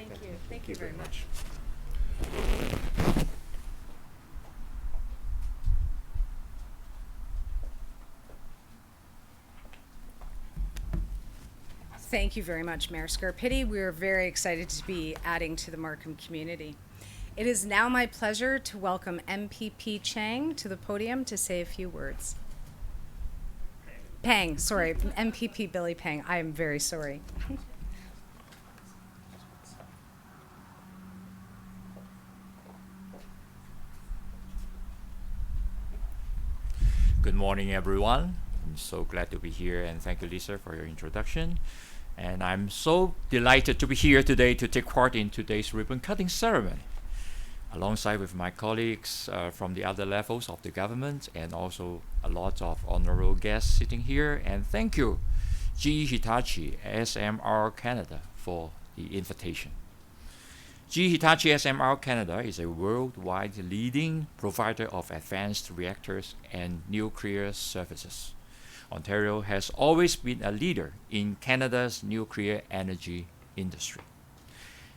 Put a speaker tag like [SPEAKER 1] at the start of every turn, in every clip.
[SPEAKER 1] Thank you. Thank you very much. Thank you very much, Mayor Scarpitti. We're very excited to be adding to the Markham community. It is now my pleasure to welcome MPP Chang to the podium to say a few words. Pang, sorry, MPP Billy Pang. I am very sorry.
[SPEAKER 2] Good morning, everyone. I'm so glad to be here, and thank you, Lisa, for your introduction. And I'm so delighted to be here today to take part in today's ribbon cutting ceremony, alongside with my colleagues from the other levels of the government, and also a lot of honorable guests sitting here. And thank you, GE Hitachi SMR Canada, for the invitation. GE Hitachi SMR Canada is a worldwide leading provider of advanced reactors and nuclear services. Ontario has always been a leader in Canada's nuclear energy industry.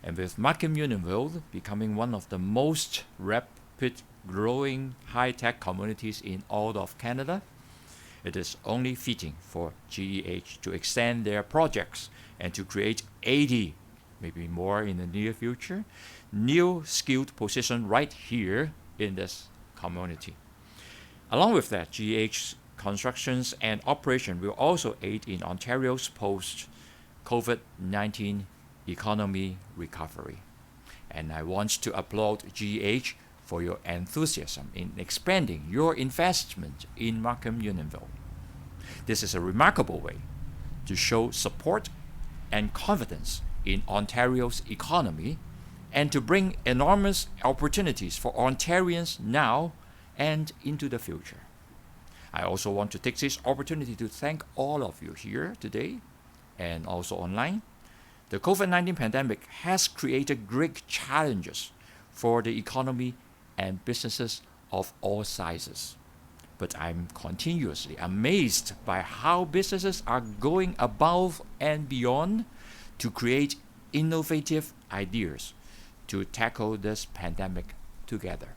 [SPEAKER 2] And with Markham Unionville becoming one of the most rapid growing high-tech communities in all of Canada, it is only fitting for GEH to extend their projects and to create 80, maybe more in the near future, new skilled positions right here in this community. Along with that, GEH constructions and operation will also aid in Ontario's post-COVID-19 economy recovery. And I want to applaud GEH for your enthusiasm in expanding your investment in Markham Unionville. This is a remarkable way to show support and confidence in Ontario's economy and to bring enormous opportunities for Ontarians now and into the future. I also want to take this opportunity to thank all of you here today and also online. The COVID-19 pandemic has created great challenges for the economy and businesses of all sizes. But I'm continuously amazed by how businesses are going above and beyond to create innovative ideas to tackle this pandemic together.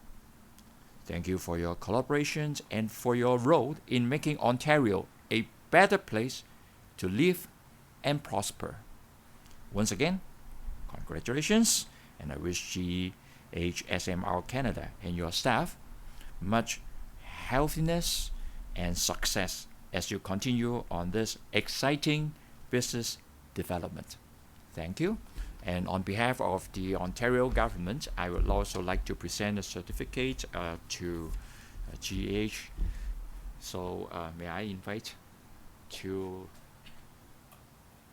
[SPEAKER 2] Thank you for your collaboration and for your role in making Ontario a better place to live and prosper. Once again, congratulations, and I wish GEH SMR Canada and your staff much healthiness and success as you continue on this exciting business development. Thank you. And on behalf of the Ontario government, I would also like to present a certificate to GEH. So may I invite two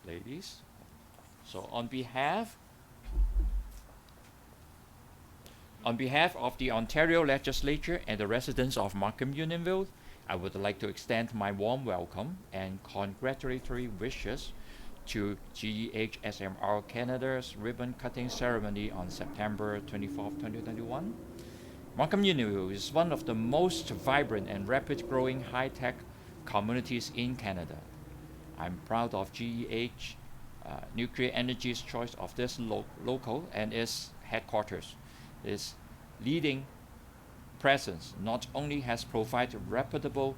[SPEAKER 2] ladies? So on behalf of the Ontario Legislature and the residents of Markham Unionville, I would like to extend my warm welcome and congratulatory wishes to GEH SMR Canada's ribbon cutting ceremony on September 24th, 2021. Markham Unionville is one of the most vibrant and rapid growing high-tech communities in Canada. I'm proud of GEH Nuclear Energy's choice of this local and its headquarters. Its leading presence not only has provided reputable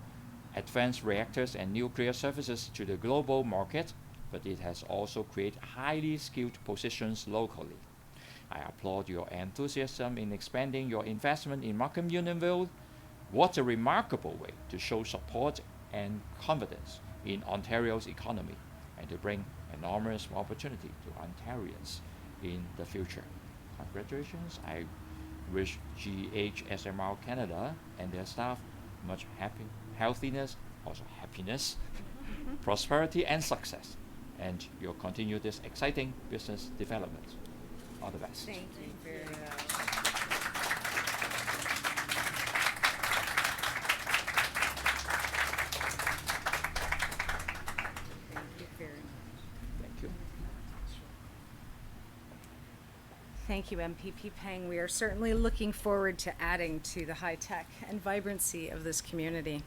[SPEAKER 2] advanced reactors and nuclear services to the global market, but it has also created highly skilled positions locally. I applaud your enthusiasm in expanding your investment in Markham Unionville. What a remarkable way to show support and confidence in Ontario's economy and to bring enormous opportunity to Ontarians in the future. Congratulations. I wish GEH SMR Canada and their staff much healthiness, also happiness, prosperity and success. And you'll continue this exciting business development. All the best.
[SPEAKER 1] Thank you very much. Thank you very much.
[SPEAKER 2] Thank you.
[SPEAKER 1] Thank you, MPP Pang. We are certainly looking forward to adding to the high tech and vibrancy of this community.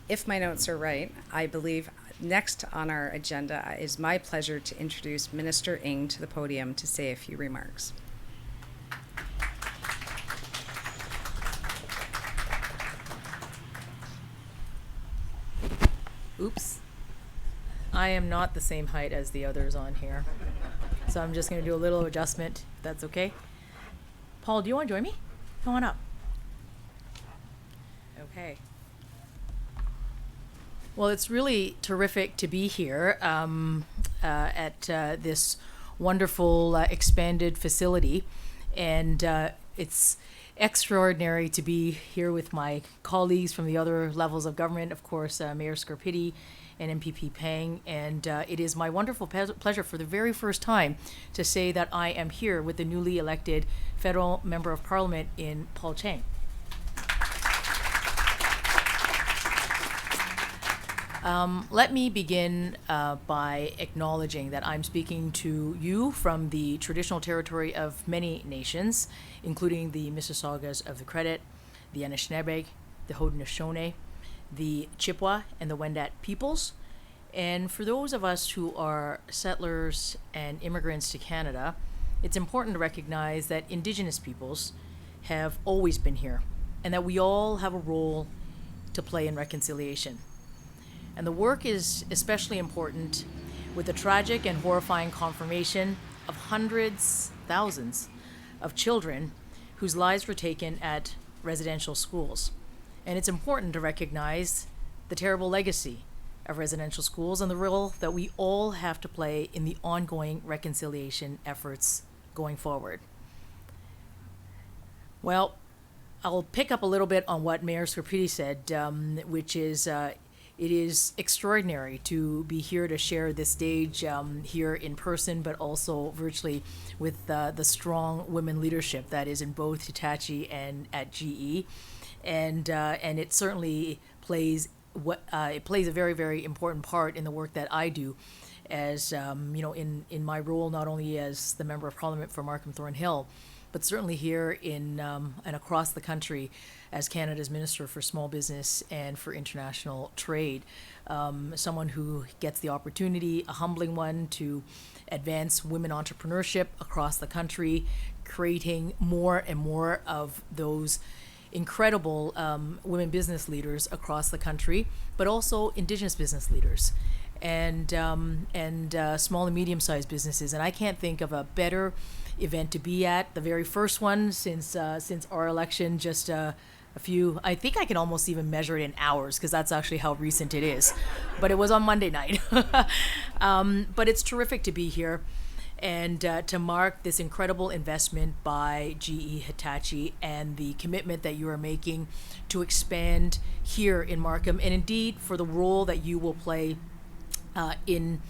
[SPEAKER 1] If my notes are right, I believe Next on our agenda is my pleasure to introduce Minister Ng to the podium to say a few remarks.
[SPEAKER 3] Oops. I am not the same height as the others on here. So I'm just going to do a little adjustment, if that's okay. Paul, do you want to join me? Come on up. Okay. Well, it's really terrific to be here at this wonderful expanded facility. And it's extraordinary to be here with my colleagues from the other levels of government, of course, Mayor Scarpitti and MPP Pang. And it is my wonderful pleasure for the very first time to say that I am here with the newly elected federal member of parliament in Paul Chang. Let me begin by acknowledging that I'm speaking to you from the traditional territory of many nations, including the Mississaugas of the Credit, the Anishinaabe, the Haudenosaunee, the Chippewa, and the Wendat peoples. And for those of us who are settlers and immigrants to Canada, it's important to recognize that Indigenous peoples have always been here, and that we all have a role to play in reconciliation. And the work is especially important with the tragic and horrifying confirmation of hundreds, thousands of children whose lives were taken at residential schools. And it's important to recognize the terrible legacy of residential schools and the role that we all have to play in the ongoing reconciliation efforts going forward. Well, I'll pick up a little bit on what Mayor Scarpitti said, which is it is extraordinary to be here to share this stage here in person, but also virtually with the strong women leadership that is in both Hitachi and at GE, and it certainly plays it plays a very, very important part in the work that I do, as in my role not only as the member of parliament for Markham Thornhill, but certainly here in and across the country as Canada's Minister for Small Business and for International Trade. Someone who gets the opportunity, a humbling one, to advance women entrepreneurship across the country, creating more and more of those incredible women business leaders across the country, but also Indigenous business leaders and small and medium-sized businesses. And I can't think of a better event to be at, the very first one since our election, just a few, I think I can almost even measure it in hours, because that's actually how recent it is. But it was on Monday night. But it's terrific to be here and to mark this incredible investment by GE Hitachi and the commitment that you are making to expand here in Markham, and indeed for the role that you will play in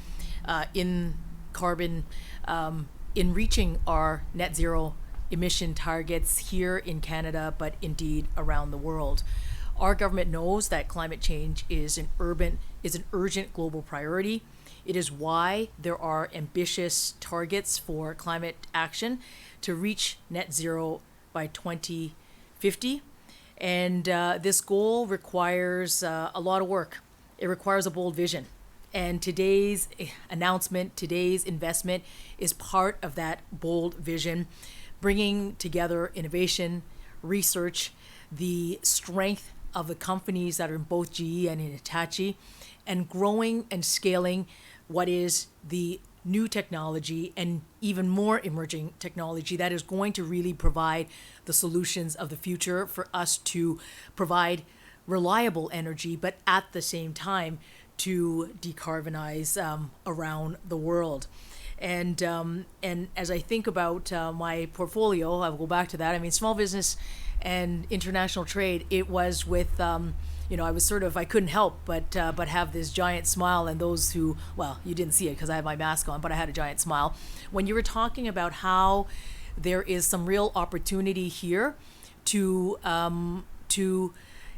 [SPEAKER 3] carbon, in reaching our net zero emission targets here in Canada, but indeed around the world. Our government knows that climate change is an urgent global priority. It is why there are ambitious targets for climate action to reach net zero by 2050. And this goal requires a lot of work. It requires a bold vision. And today's announcement, today's investment is part of that bold vision, bringing together innovation, research, the strength of the companies that are in both GE and in Hitachi, and growing and scaling what is the new technology and even more emerging technology that is going to really provide the solutions of the future for us to provide reliable energy, but at the same time to decarbonize around the world. And as I think about my portfolio, I'll go back to that. I mean, small business and international trade, it was with, I was I couldn't help but have this giant smile. And those who, well, you didn't see it because I had my mask on, but I had a giant smile. When you were talking about how there is some real opportunity here to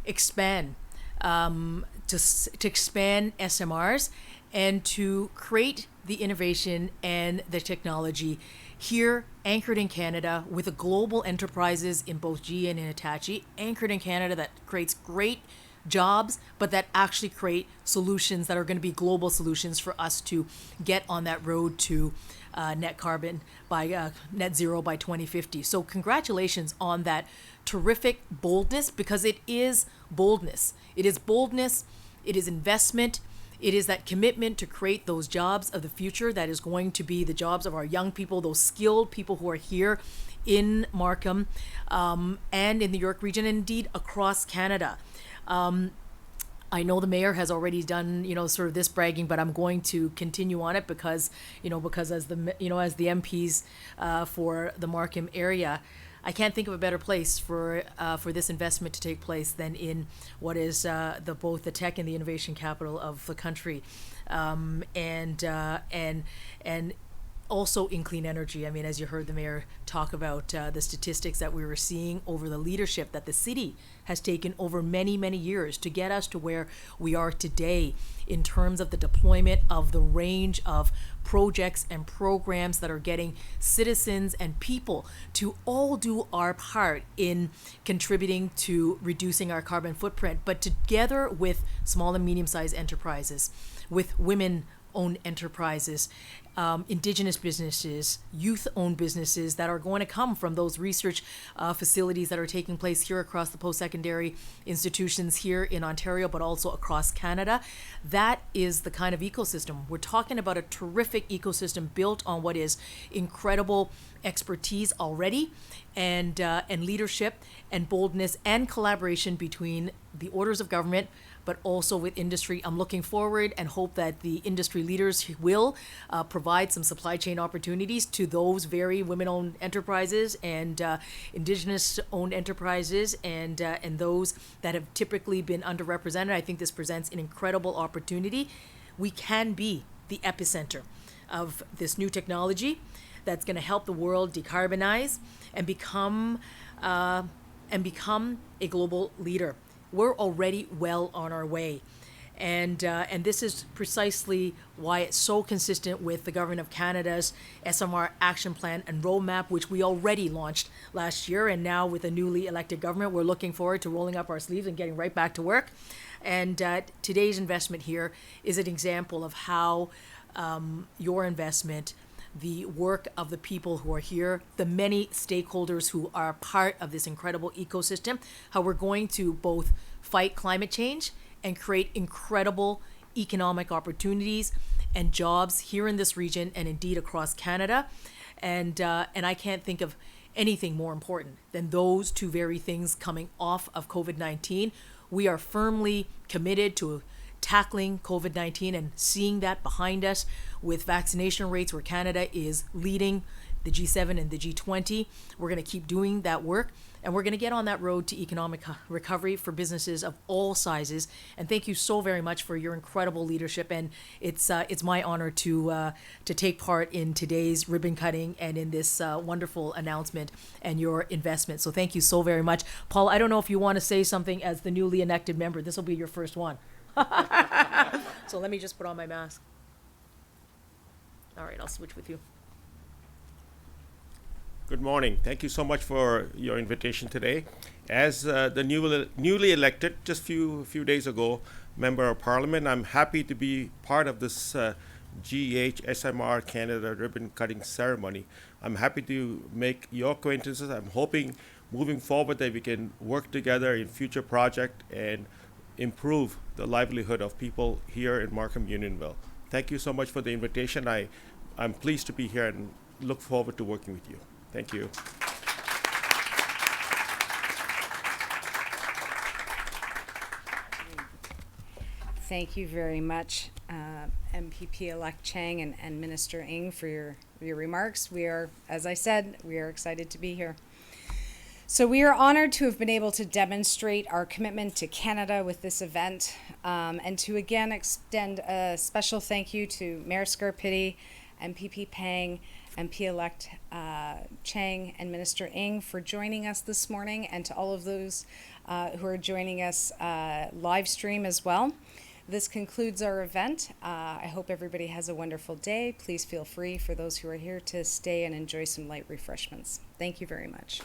[SPEAKER 3] expand, to expand SMRs and to create the innovation and the technology here, anchored in Canada, with the global enterprises in both GE and in Hitachi, anchored in Canada, that creates great jobs, but that actually create solutions that are going to be global solutions for us to get on that road to net zero by 2050. So congratulations on that terrific boldness, because it is boldness. It is boldness. It is investment. It is that commitment to create those jobs of the future that is going to be the jobs of our young people, those skilled people who are here in Markham and in the York region, and indeed across Canada. I know the mayor has already done, sort of this bragging, but I'm going to continue on it because as the MPs for the Markham area, I can't think of a better place for this investment to take place than in what is both the tech and the innovation capital of the country, and also in clean energy. I mean, as you heard the mayor talk about the statistics that we were seeing over the leadership that the city has taken over many, many years to get us to where we are today in terms of the deployment of the range of projects and programs that are getting citizens and people to all do our part in contributing to reducing our carbon footprint, but together with small and medium-sized enterprises, with women-owned enterprises, Indigenous businesses, youth-owned businesses that are going to come from those research facilities that are taking place here across the post-secondary institutions here in Ontario, but also across Canada. That is the kind of ecosystem. We're talking about a terrific ecosystem built on what is incredible expertise already, and leadership and boldness and collaboration between the orders of government, but also with industry. I'm looking forward and hope that the industry leaders will provide some supply chain opportunities to those very women-owned enterprises and Indigenous-owned enterprises and those that have typically been underrepresented. I think this presents an incredible opportunity. We can be the epicenter of this new technology that's going to help the world decarbonize and become a global leader. We're already well on our way. And this is precisely why it's so consistent with the Government of Canada's SMR action plan and roadmap, which we already launched last year. And now with a newly elected government, we're looking forward to rolling up our sleeves and getting right back to work. And today's investment here is an example of how your investment, the work of the people who are here, the many stakeholders who are part of this incredible ecosystem, how we're going to both fight climate change and create incredible economic opportunities and jobs here in this region and indeed across Canada. And I can't think of anything more important than those two very things coming off of COVID-19. We are firmly committed to tackling COVID-19 and seeing that behind us with vaccination rates where Canada is leading the G7 and the G20. We're going to keep doing that work, and we're going to get on that road to economic recovery for businesses of all sizes. And thank you so very much for your incredible leadership. And it's my honor to take part in today's ribbon cutting and in this wonderful announcement and your investment. So thank you so very much. Paul, I don't know if you want to say something as the newly elected member. This will be your first one. So let me just put on my mask. All right, I'll switch with you.
[SPEAKER 4] Good morning. Thank you so much for your invitation today. As the newly elected, just few days ago, member of parliament, I'm happy to be part of this GEH SMR Canada ribbon cutting ceremony. I'm happy to make your acquaintances. I'm hoping moving forward that we can work together in future projects and improve the livelihood of people here in Markham Unionville. Thank you so much for the invitation. I'm pleased to be here and look forward to working with you. Thank you.
[SPEAKER 1] Thank you very much, MPP-elect Chang and Minister Ng, for your remarks. We are, as I said, we are excited to be here. So we are honored to have been able to demonstrate our commitment to Canada with this event, and to again extend a special thank you to Mayor Scarpitti, MPP Pang, MP-elect Chang, and Minister Ng for joining us this morning, and to all of those who are joining us live stream as well. This concludes our event. I hope everybody has a wonderful day. Please feel free, for those who are here, to stay and enjoy some light refreshments. Thank you very much.